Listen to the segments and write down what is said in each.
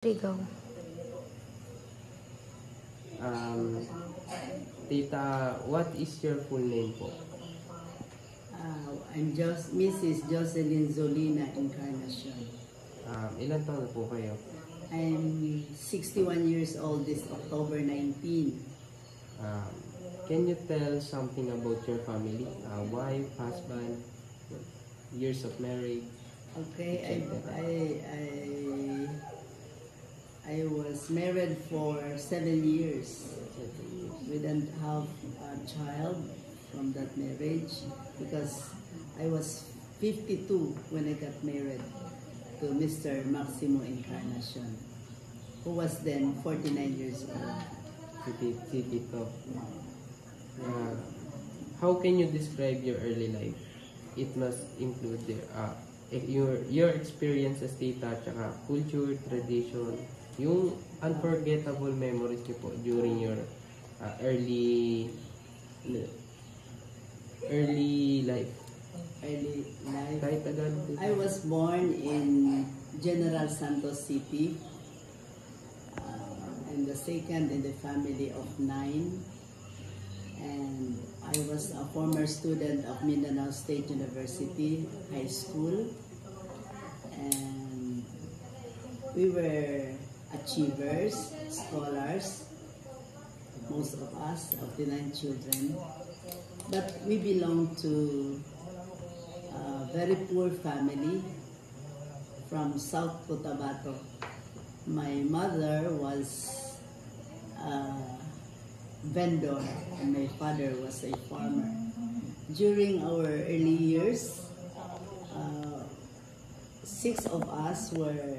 Rigaw. Um, Tita, what is your full name po? I'm just Mrs. Jocelyn Zolina Encarnacion. Ilan taon na po kayo? I'm 61 years old this October 19. Can you tell something about your family? Wife, husband, years of marriage? Okay, I was married for 7 years. We didn't have a child from that marriage because I was 52 when I got married to Mr. Maximo Encarnacion, who was then 49 years old. Si Tito. How can you describe your early life? It must include your experience as tita, tsaka culture, tradition, yung unforgettable memories niyo po during your early life. Kahit agad. I was born in General Santos City. I'm the second in the family of 9. And I was a former student of Mindanao State University High School. And we were achievers, scholars, most of us, of the 9 children. But we belong to a very poor family from South Cotabato. My mother was a vendor and my father was a farmer. During our early years, 6 of us were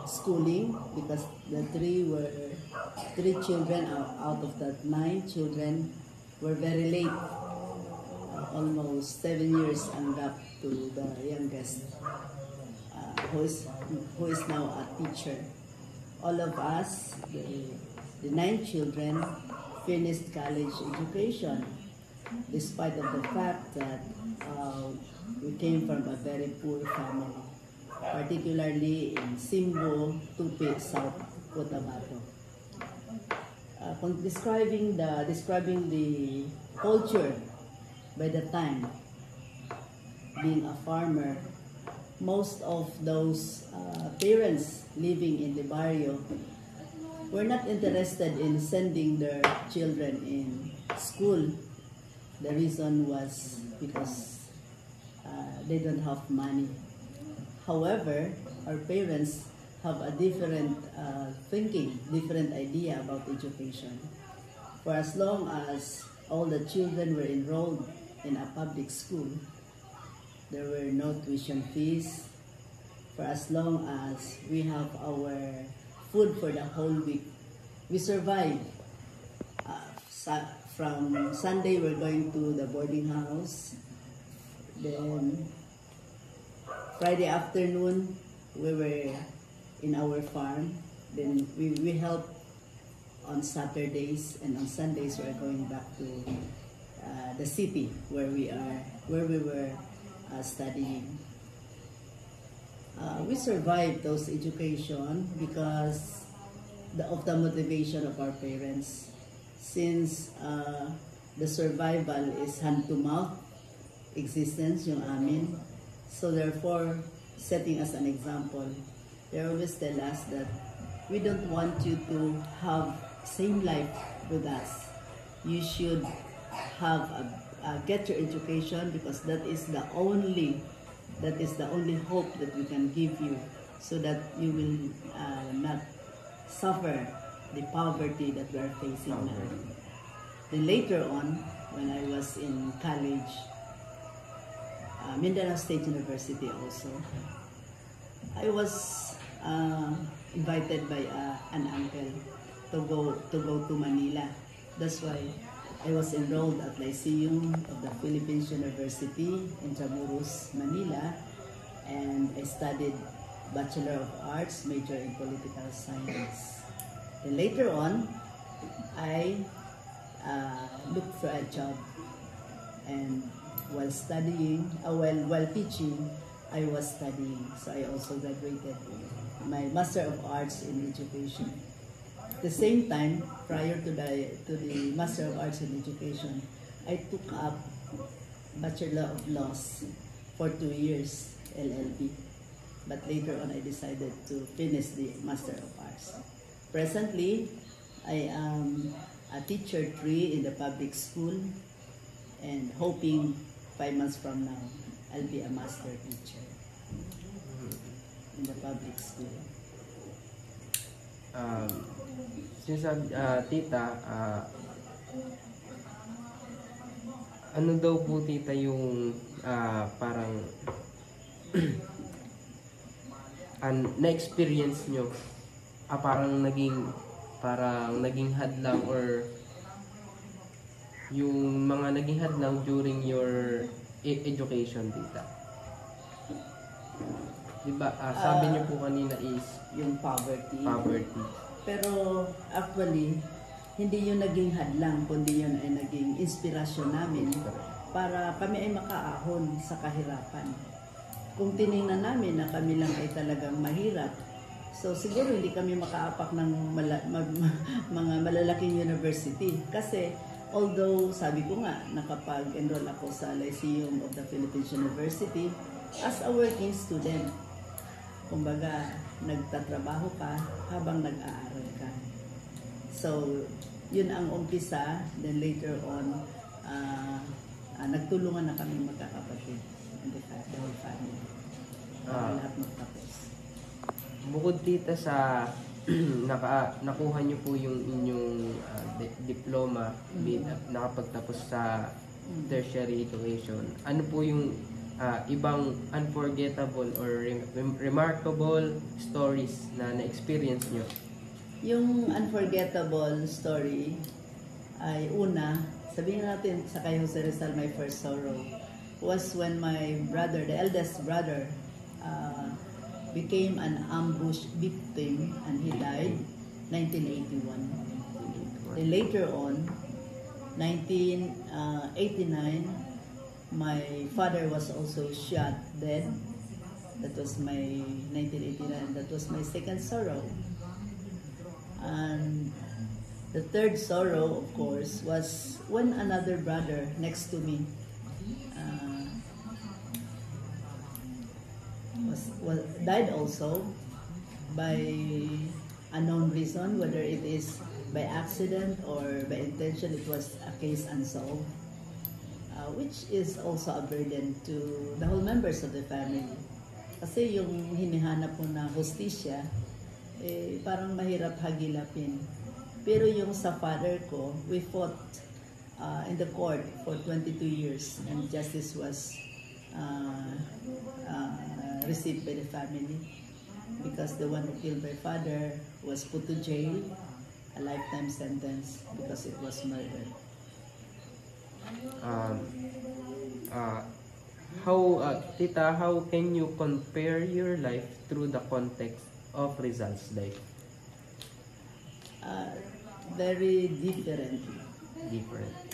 schooling because the 3 children out of the 9 children were very late. Almost 7 years ang gap to the youngest, who is now a teacher. All of us, the 9 children, finished college education, despite of the fact that we came from a very poor family, particularly in Simbo, Tupi, South Cotabato. Describing the culture by the time, being a farmer, most of those parents living in the barrio were not interested in sending their children in school. The reason was because they don't have money. However, our parents have a different thinking, different idea about education. For as long as all the children were enrolled in a public school, there were no tuition fees. For as long as we have our food for the whole week, we survived. From Sunday, we're going to the boarding house. Then Friday afternoon, we were in our farm. Then we help on Saturdays, and on Sundays we're going back to the city where we were studying. We survived those education because of the motivation of our parents. Since the survival is hand-to-mouth existence yung amin, so therefore, setting as an example, they always tell us that we don't want you to have same life with us. You should have get your education because that is the only hope that we can give you, so that you will not suffer the poverty that we are facing now. Then later on, when I was in college, Mindanao State University also, I was invited by an uncle to go to Manila. That's why I was enrolled at Lyceum of the Philippines University in Intramuros, Manila, and I studied Bachelor of Arts, major in Political Science. And later on, I looked for a job, and while studying, while teaching, I was studying. So I also graduated my Master of Arts in Education. At the same time, prior to the Master of Arts in Education, I took up Bachelor of Laws for 2 years, LLB. But later on, I decided to finish the Master of Arts. Presently, I am a teacher 3 in the public school, and hoping 5 months from now, I'll be a master teacher in the public school. Sinasabi, tita, ano daw po tita yung parang na-experience nyo, parang naging hadlang, or yung mga naging hadlang during your education, tita? Diba, sabi niyo po kanina is Yung poverty. Pero actually, hindi yun naging hadlang, kundi yun ay naging inspirasyon namin para kami ay makaahon sa kahirapan. Kung tiningnan namin na kami lang ay talagang mahirap, so siguro hindi kami makaapak ng mga malalaking university. Kasi although sabi ko nga, nakapag-enroll ako sa Lyceum of the Philippines University as a working student. Kumbaga, nagtatrabaho ka habang nag-aaral ka. So, yun ang umpisa. Then later on, nagtulungan na kami magkakapatid in the whole family. Lahat magtapos. Bukod tita sa nakuha niyo po yung inyong diploma, nakapagtapos sa tertiary education, ano po yung ibang unforgettable or remarkable stories na na-experience nyo? Yung unforgettable story ay una, sabihin natin sa kay Jose Rizal, my first sorrow was when my brother, the eldest brother, became an ambush victim and he died 1981. Then later on, 1989, my father was also shot dead. That was my 1989. That was my second sorrow. And the third sorrow, of course, was when another brother next to me died also by unknown reason, whether it is by accident or by intention. It was a case unsolved. Which is also a burden to the whole members of the family. Kasi yung hinihanap po na hustisya, parang mahirap hagilapin. Pero yung sa father ko, we fought in the court for 22 years and justice was received by the family because the one who killed my father was put to jail, a lifetime sentence because it was murder. Tita, how can you compare your life through the context of Rizal's life? Very different.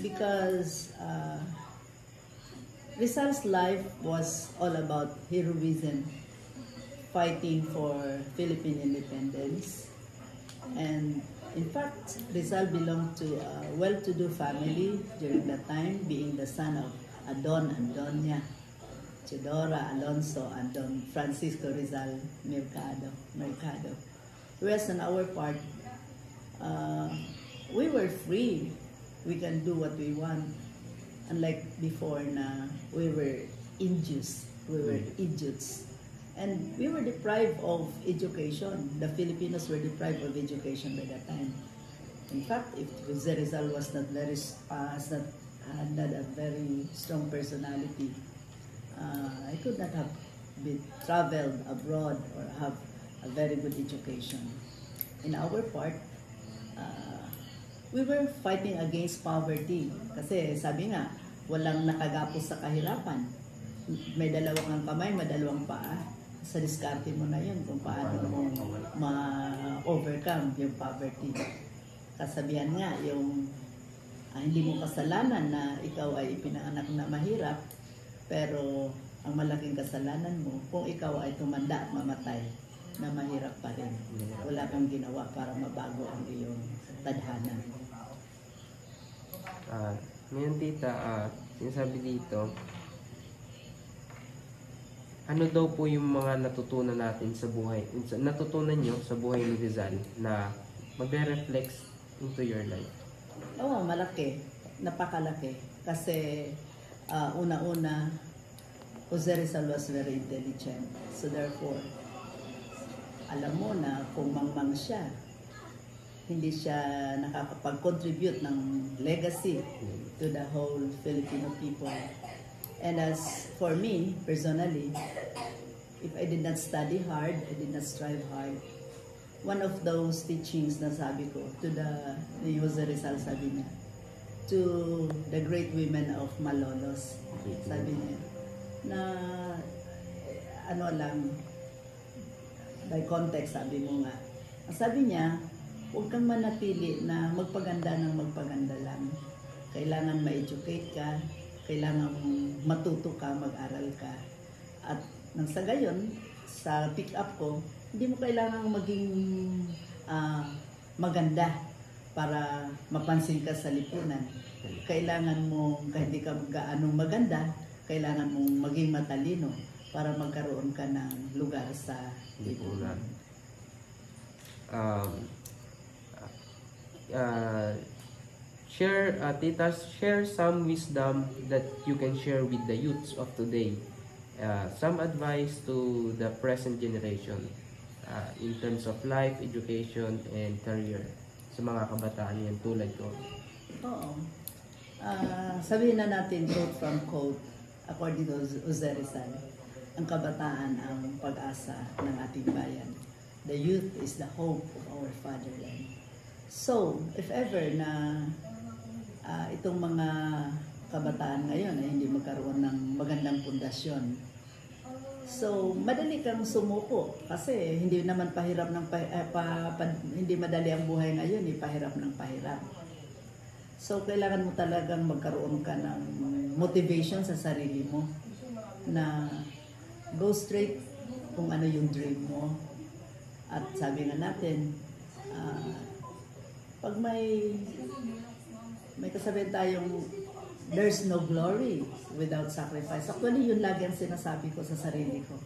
Because Rizal's life was all about heroism, fighting for Philippine independence, and in fact, Rizal belonged to a well-to-do family during that time, being the son of Don and Doña Chidora Alonso and Don Francisco Rizal Mercado. Whereas on our part, we were free. We can do what we want. Unlike before na we were induced, we were idiots. And we were deprived of education. The Filipinos were deprived of education by that time. In fact, if Jose Rizal was not very, had a very strong personality, I could not have traveled abroad or have a very good education. In our part, we were fighting against poverty. Kasi sabi nga, walang nakagapos sa kahirapan. May dalawang kamay, may dalawang paa. Sa diskarte mo na yun kung paano mo ma-overcome yung poverty. Kasabihan nga, yung hindi mo kasalanan na ikaw ay ipinanganak na mahirap, pero ang malaking kasalanan mo kung ikaw ay tumanda at mamatay na mahirap pa rin. Wala kang ginawa para mabago ang iyong tadhana. Ngayon tita, sinasabi dito, ano daw po yung mga natutunan natin sa buhay, natutunan nyo sa buhay ni Rizal na magre-reflect into your life? Oo, malaki. Napakalaki. Kasi una-una, Jose Rizal was very intelligent. So therefore, alam mo na kung mangmang siya, hindi siya nakakapag-contribute ng legacy to the whole Filipino people. And as for me, personally, if I did not study hard, I did not strive hard, one of those teachings na sabi ko to ni Jose Rizal, sabi niya, to the great women of Malolos, sabi niya, na ano lang, by context, sabi mo nga, sabi niya, huwag kang manatili na magpaganda ng magpaganda lang. Kailangan ma-educate ka, kailangan matuto ka, mag-aral ka. At nang sa gayon, sa pick-up ko, hindi mo kailangan maging maganda para mapansin ka sa lipunan. Kailangan mo, kahit di ka gaanong maganda, kailangan mong maging matalino para magkaroon ka ng lugar sa lipunan. Share some wisdom that you can share with the youths of today. Some advice to the present generation in terms of life, education, and career sa mga kabataan yan tulad ko. Oo. Sabihin na natin quote from quote, according to Jose Rizal, ang kabataan ang pag-asa ng ating bayan. The youth is the hope of our fatherland. So, if ever na itong mga kabataan ngayon ay hindi magkaroon ng magandang pundasyon, so madali kang sumuko kasi hindi naman pahirap ng hindi madali ang buhay ngayon, pahirap ng pahirap. So kailangan mo talagang magkaroon ka ng motivation sa sarili mo na go straight kung ano yung dream mo. At sabi nga natin, pag may kasabihan tayong there's no glory without sacrifice. Actually, yun lagi ang sinasabi ko sa sarili ko.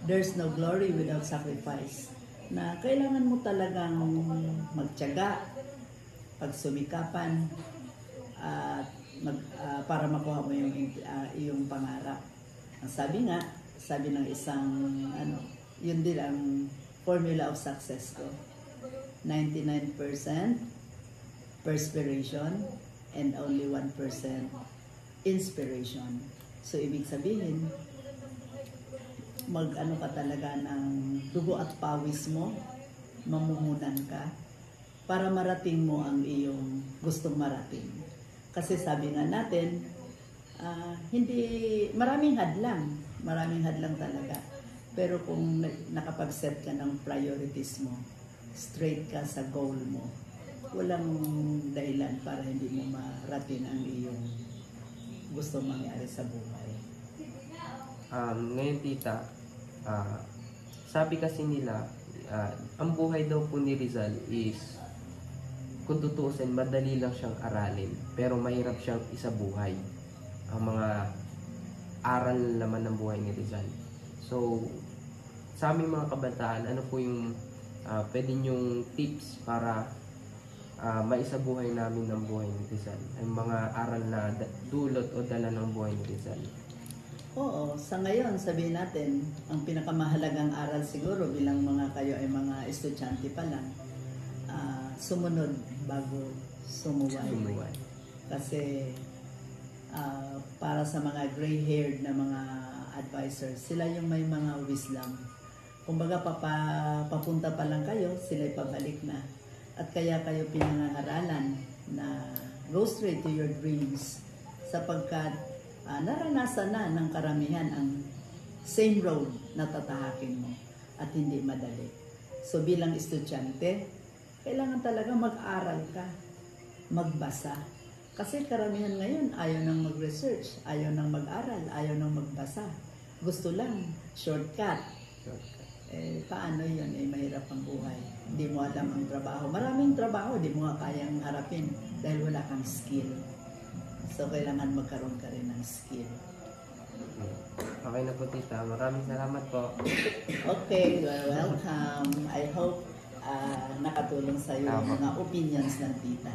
There's no glory without sacrifice. Na kailangan mo talagang magtiyaga, pagsumikapan, at para makuha mo yung pangarap. Ang sabi ng isang, yun din ang formula of success ko. 99% perspiration and only 1% inspiration. So, ibig sabihin, mag-ano ka talaga ng dugo at pawis mo, mamumunan ka, para marating mo ang iyong gustong marating. Kasi sabi nga natin, maraming hadlang talaga. Pero kung nakapag-set ka ng priorities mo, straight ka sa goal mo, walang dahilan para hindi mo marating ang iyong gusto mangyari sa buhay. Ngayon tita, sabi kasi nila, ang buhay daw po ni Rizal is, kung tutuusin, madali lang siyang aralin, pero mahirap siyang isabuhay. Ang mga aral naman ng buhay ni Rizal. So, sa aming mga kabataan, ano po yung pwede nyong tips para maisabuhay namin ng buhay ni Rizal? Ang mga aral na dulot o dala ng buhay ni Rizal. Oo, sa ngayon, sabihin natin, ang pinakamahalagang aral siguro bilang kayo ay mga estudyante pa lang, sumunod bago sumuway. Kasi para sa mga gray-haired na mga advisors, sila yung may mga wisdom. Kumbaga, papunta pa lang kayo, sila'y pabalik na. At kaya kayo pinangangaralan na go straight to your dreams sapagkat naranasan na ng karamihan ang same road na tatahakin mo at hindi madali. So bilang estudyante, kailangan talaga mag-aral ka, magbasa. Kasi karamihan ngayon ayaw nang mag-research, ayaw nang mag-aral, ayaw nang magbasa. Gusto lang, shortcut. eh paano yun, eh mahirap ang buhay. Hindi mo alam ang trabaho. Maraming trabaho, hindi mo nga kayang harapin dahil wala kang skill. So, kailangan magkaroon ka rin ng skill. Okay na po, tita. Maraming salamat po. Okay, you're welcome. I hope nakatulong sa iyo Tama. mga opinions ng tita.